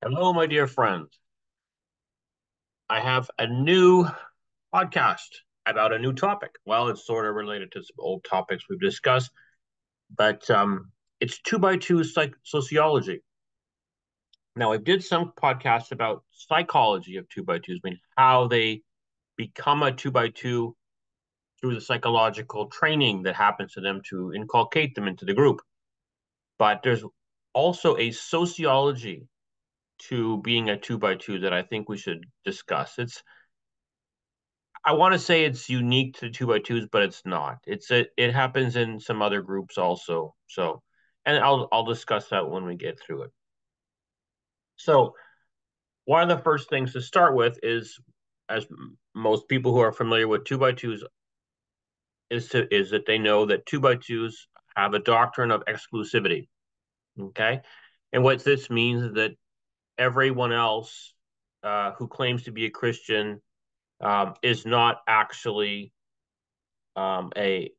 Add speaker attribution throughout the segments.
Speaker 1: Hello, my dear friends. I have a new podcast about a new topic. Well, it's sort of related to some old topics we've discussed, but it's two by two sociology. Now, I did some podcasts about psychology of two by twos, I mean, how they become a two by two through the psychological training that happens to them to inculcate them into the group. But there's also a sociology to being a two by two that I think we should discuss. I want to say it's unique to two by twos, but it's not. It happens in some other groups also. So, and I'll discuss that when we get through it. So, one of the first things to start with is, as most people who are familiar with two by twos is that they know that two by twos have a doctrine of exclusivity. Okay, and what this means is that everyone else who claims to be a Christian is not actually a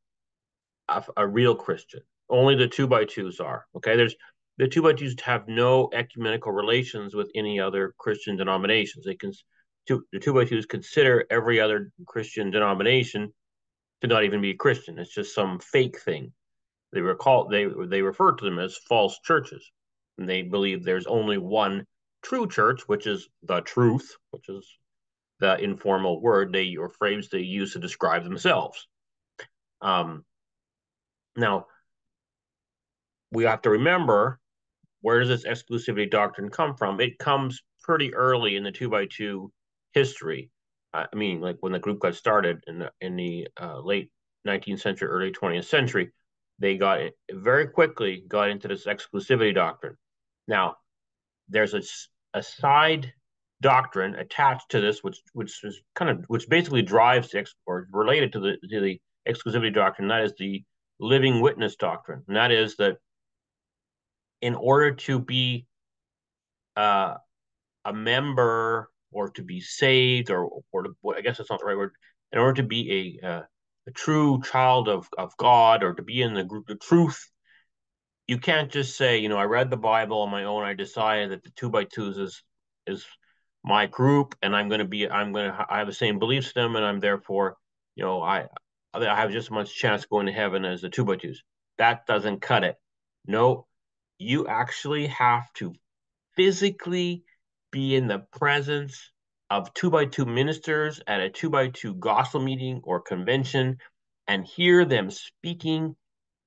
Speaker 1: a real Christian. Only the two by twos are. Okay, there's the two by twos have no ecumenical relations with any other Christian denominations. The two by twos consider every other Christian denomination to not even be a Christian. It's just some fake thing. They refer to them as false churches, and they believe there's only one true church, which is the truth, which is the informal word they or phrase they use to describe themselves. Um, Now, we have to remember, where does this exclusivity doctrine come from? It comes pretty early in the two by two history. I mean, like when the group got started in the late 19th century, early 20th century, they very quickly got into this exclusivity doctrine. Now, there's a side doctrine attached to this, which basically drives or related to the exclusivity doctrine. That is the living witness doctrine, and that is that in order to be uh, a member or to be saved I guess that's not the right word. In order to be a true child of God or to be in the group of truth, you can't just say, I read the Bible on my own. I decided that the two by twos is my group, and I have the same belief system, and I'm therefore, you know, I I have just as much chance of going to heaven as the two by twos. That doesn't cut it. No, you actually have to physically be in the presence of two by two ministers at a two by two gospel meeting or convention and hear them speaking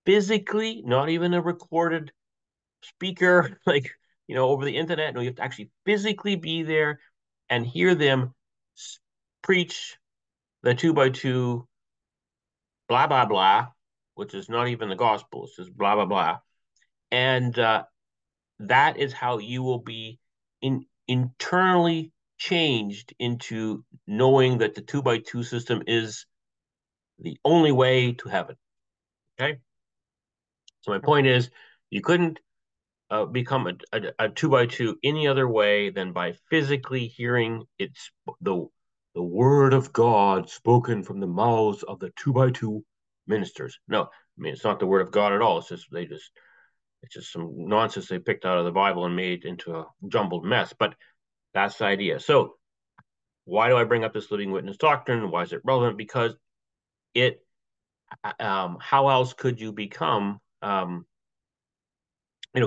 Speaker 1: physically, not even a recorded speaker, like, over the internet. No, you have to actually physically be there and hear them preach the two by two, blah, blah, blah, which is not even the gospel. It's just blah, blah, blah. And that is how you will be internally changed into knowing that the two by two system is the only way to heaven. Okay. So my point is, you couldn't become a two by two any other way than by physically hearing the the word of God spoken from the mouths of the two by two ministers. No, I mean it's not the word of God at all. It's just some nonsense they picked out of the Bible and made into a jumbled mess. But that's the idea. So why do I bring up this living witness doctrine? Why is it relevant? Because it how else could you become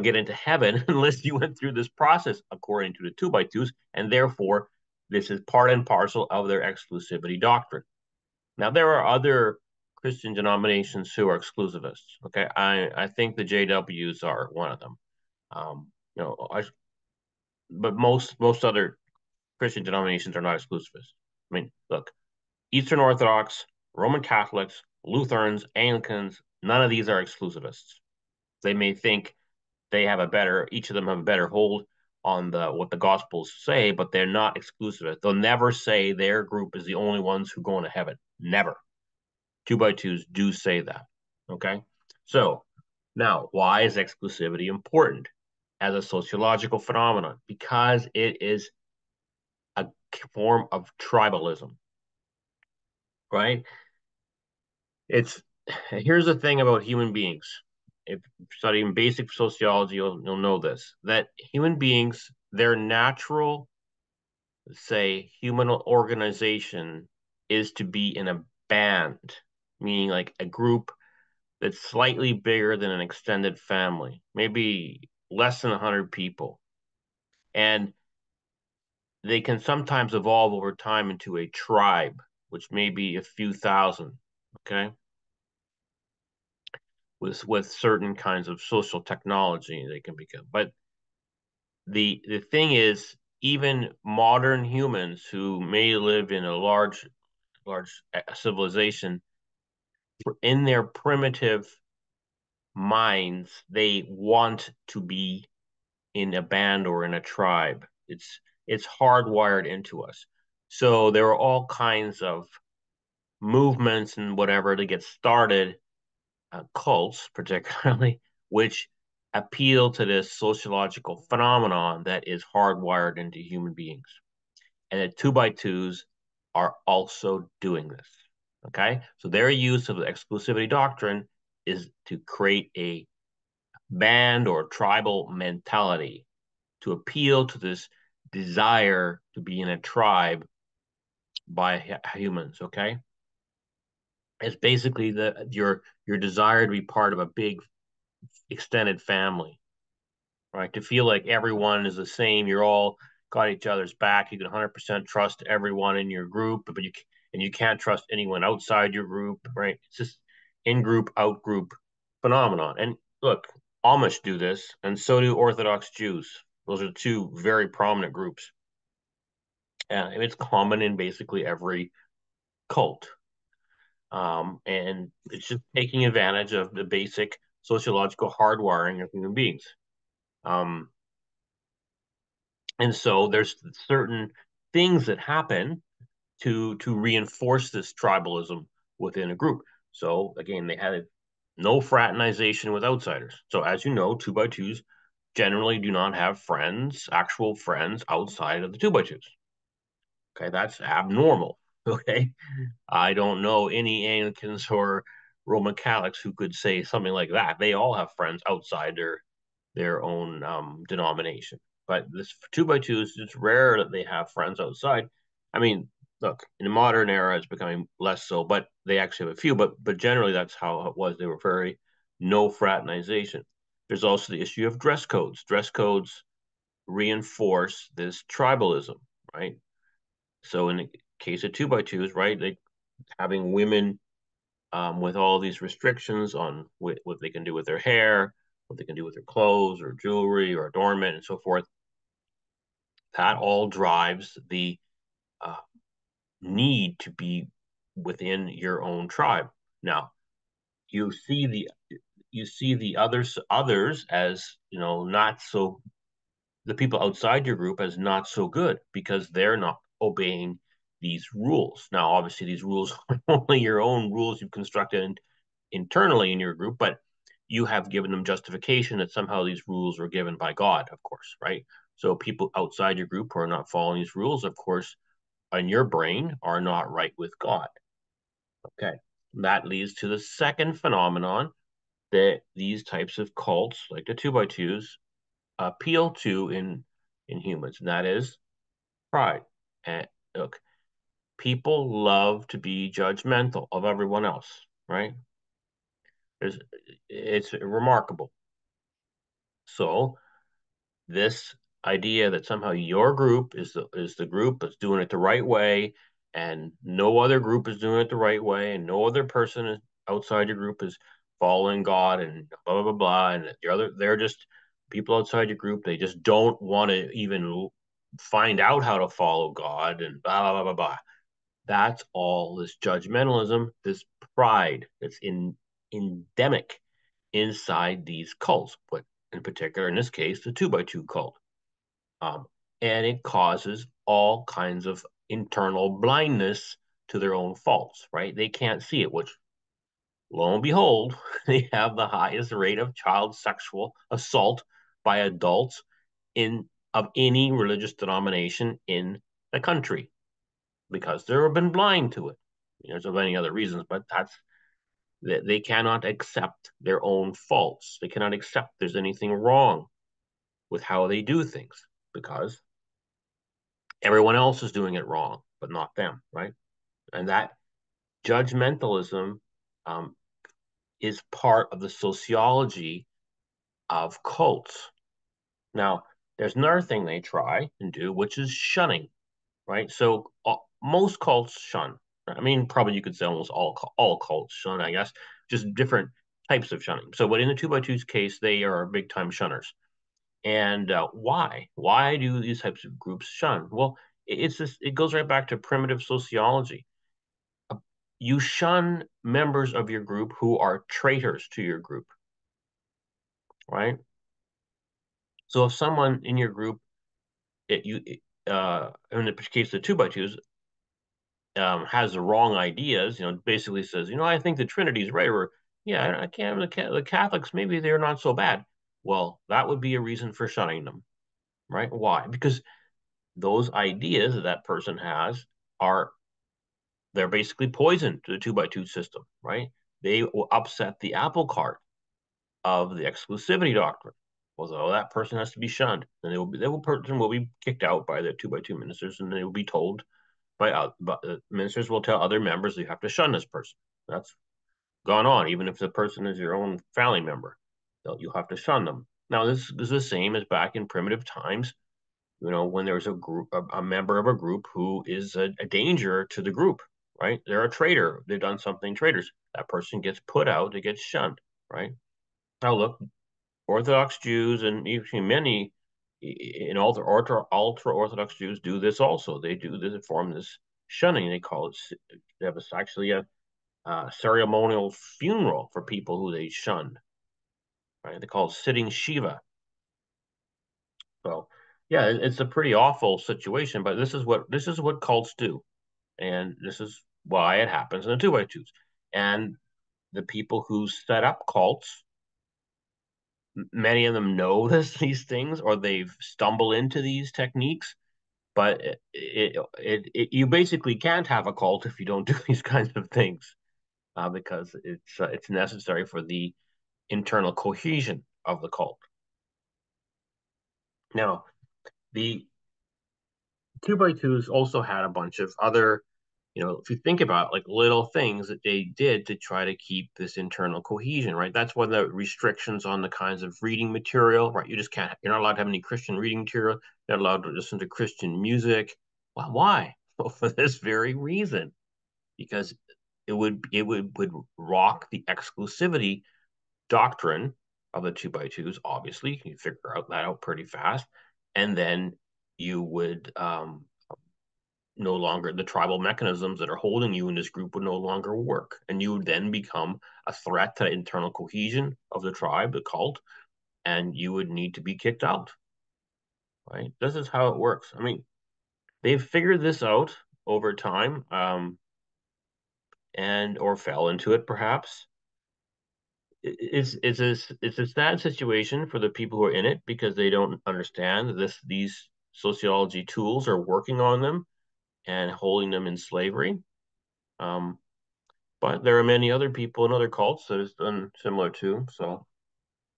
Speaker 1: get into heaven unless you went through this process according to the two by twos, and therefore this is part and parcel of their exclusivity doctrine. Now there are other Christian denominations who are exclusivists. Okay, I think the JWs are one of them. Um, you know, I, but most other Christian denominations are not exclusivists. I mean, look, Eastern Orthodox, Roman Catholics, Lutherans, Anglicans, none of these are exclusivists. They may think each of them have a better hold on what the Gospels say, but they're not exclusive. They'll never say their group is the only ones who go into heaven. Never. Two by twos do say that. Okay. So now, why is exclusivity important as a sociological phenomenon? Because it is a form of tribalism, right? It's Here's the thing about human beings. if studying basic sociology, you'll know this, that human beings, their natural, say, human organization is to be in a band, meaning like a group that's slightly bigger than an extended family, maybe less than 100 people. And they can sometimes evolve over time into a tribe, which may be a few thousand, okay? With certain kinds of social technology they can become. But the thing is, even modern humans who may live in a large civilization, in their primitive minds, they want to be in a band or in a tribe. It's hardwired into us. So there are all kinds of movements and whatever to get started, cults particularly, which appeal to this sociological phenomenon that is hardwired into human beings. And the two by twos are also doing this. Okay. So their use of the exclusivity doctrine is to create a band or tribal mentality to appeal to this desire to be in a tribe by humans. Okay. It's basically your desire to be part of a big extended family, right? To feel like everyone is the same, you're all got each other's back. You can 100% trust everyone in your group, but you can't trust anyone outside your group, right? It's just in group, out group phenomenon. And look, Amish do this, and so do Orthodox Jews. Those are two very prominent groups, and it's common in basically every cult. And it's just taking advantage of the basic sociological hardwiring of human beings. Um, and so there's certain things that happen to reinforce this tribalism within a group. So again, they had no fraternization with outsiders. So as you know, two by twos generally do not have friends, actual friends outside of the two by twos. Okay, that's abnormal. Okay, I don't know any Anglicans or Roman Catholics who could say something like that. They all have friends outside their own denomination. But this two by twos, it's rare that they have friends outside. I mean, look, in the modern era, it's becoming less so, but they actually have a few. But generally, that's how it was. They were very no fraternization. There's also the issue of dress codes. Dress codes reinforce this tribalism, right? So in the case of two by twos, right, they having women with all these restrictions on what they can do with their hair, what they can do with their clothes or jewelry or adornment and so forth. That all drives the uh, need to be within your own tribe. Now, you see the you see the others as not so the people outside your group as not so good because they're not obeying these rules. Now, obviously, these rules are only your own rules you've constructed internally in your group, but you have given them justification that somehow these rules were given by God, of course, right? So people outside your group who are not following these rules, of course, in your brain are not right with God. Okay. That leads to the second phenomenon that these types of cults, like the two by twos, appeal to in humans, and that is pride. And look, people love to be judgmental of everyone else, right? There's, it's remarkable. So this idea that somehow your group is the group that's doing it the right way, and no other group is doing it the right way, and no other person outside your group is following God, and blah blah blah blah, and they're just people outside your group. They just don't want to even find out how to follow God, and blah blah blah blah blah. That's all this judgmentalism, this pride that's endemic inside these cults, but in particular, in this case, the two by two cult. Um, and it causes all kinds of internal blindness to their own faults, right? They can't see it, which lo and behold, they have the highest rate of child sexual assault by adults in of any religious denomination in the country because they've been blind to it. There's many other reasons, but They cannot accept their own faults. They cannot accept there's anything wrong with how they do things because everyone else is doing it wrong, but not them, right? And that judgmentalism um, is part of the sociology of cults. Now, there's another thing they try and do, which is shunning, right? So most cults shun. I mean, probably you could say almost all cults shun, I guess, just different types of shunning. So, but in the two by twos case, they are big time shunners. And why? Why do these types of groups shun? Well, it's this. It goes right back to primitive sociology. You shun members of your group who are traitors to your group, right? So if someone in your group, in the case of the two by twos, has the wrong ideas, basically says, I think the Trinity is right, or yeah, I can't. The Catholics maybe they're not so bad. Well, that would be a reason for shunning them, right? Why? Because those ideas that that person has are they're basically poison to the two by two system, right? They will upset the apple cart of the exclusivity doctrine. Although that person has to be shunned, and person will be kicked out by the two by two ministers, and they will be told but the ministers will tell other members you have to shun this person. That's gone on, even if the person is your own family member, you'll have to shun them. Now, this is the same as back in primitive times, when there's a member of a group who is a danger to the group, right? They're a traitor. They've done something traitors. That person gets put out. They get shunned, right? Now, look, Orthodox Jews and even many in ultra Orthodox Jews do this also. They do this form this shunning. They call it. They have actually a ceremonial funeral for people who they shunned. Right? They call it sitting Shiva. So yeah, it's a pretty awful situation. But this is what cults do, and this is why it happens in the two by twos. And the people who set up cults, many of them know these things, or they've stumbled into these techniques. But you basically can't have a cult if you don't do these kinds of things, because it's necessary for the internal cohesion of the cult. Now, the two by twos also had a bunch of other, if you think about like little things that they did to try to keep this internal cohesion, right? That's one of the restrictions on the kinds of reading material, right? You're not allowed to have any Christian reading material. You're not allowed to listen to Christian music. Well, why? Well, for this very reason, because it would rock the exclusivity doctrine of the two by twos. Obviously, you can figure that out pretty fast, and then you would no longer the tribal mechanisms that are holding you in this group would no longer work, and you would then become a threat to internal cohesion of the tribe, the cult, and you would need to be kicked out. Right? This is how it works. I mean, they've figured this out over time, and or fell into it perhaps. It's a sad situation for the people who are in it because they don't understand these sociology tools are working on them and holding them in slavery. Um, but there are many other people in other cults that has done similar to. So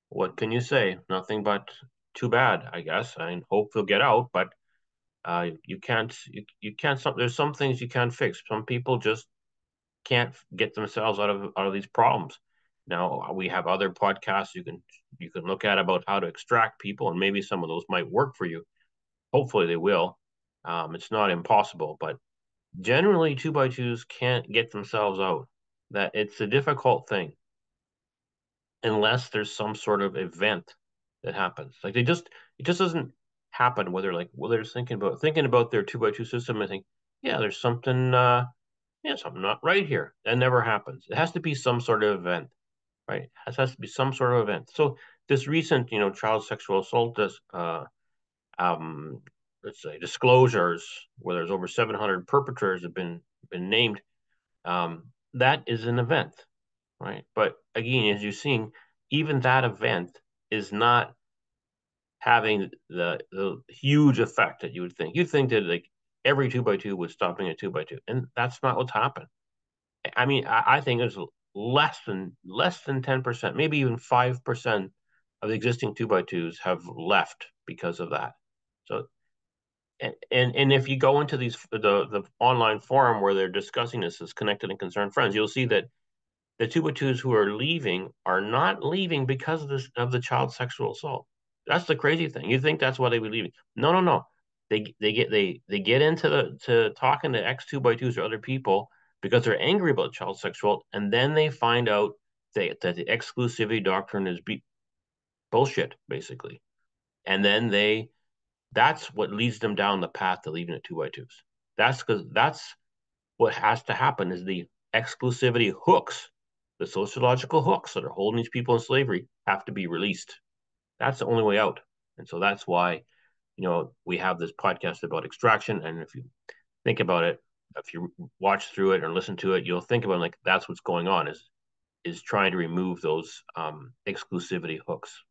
Speaker 1: what can you say? Nothing but too bad, I guess. I hope they'll get out, but you can't. There's some things you can't fix. Some people just can't get themselves out of these problems. Now we have other podcasts you can look at about how to extract people, and maybe some of those might work for you. Hopefully they will. It's not impossible, but generally two by twos can't get themselves out. That it's a difficult thing unless there's some sort of event that happens. Like it just doesn't happen whether they're thinking about their two by two system and think, yeah, there's something not right here. That never happens. It has to be some sort of event, right? It has to be some sort of event. So this recent, child sexual assault, um, let's say disclosures where there's over 700 perpetrators have been named. That is an event, right? But again, as you're seeing, even that event is not having the huge effect that you would think. You'd think that like every two by two was stopping a two by two, and that's not what's happened. I mean, I think less than 10%, maybe even 5% of the existing 2x2s have left because of that. So and if you go into the online forum where they're discussing this as connected and concerned friends, you'll see that the 2x2s who are leaving are not leaving because of this of the child sexual assault. That's the crazy thing. You think that's why they would leave? No, no, no. They get into the to talking to ex 2x2s or other people because they're angry about child sexual, and then they find out that the exclusivity doctrine is bullshit, basically. And then that's what leads them down the path to leaving the 2x2s. That's what has to happen is the exclusivity hooks, the sociological hooks that are holding these people in slavery have to be released. That's the only way out. And so that's why, we have this podcast about extraction. And if you think about it, if you watch through it or listen to it, you'll think about it like that's what's going on is trying to remove those exclusivity hooks.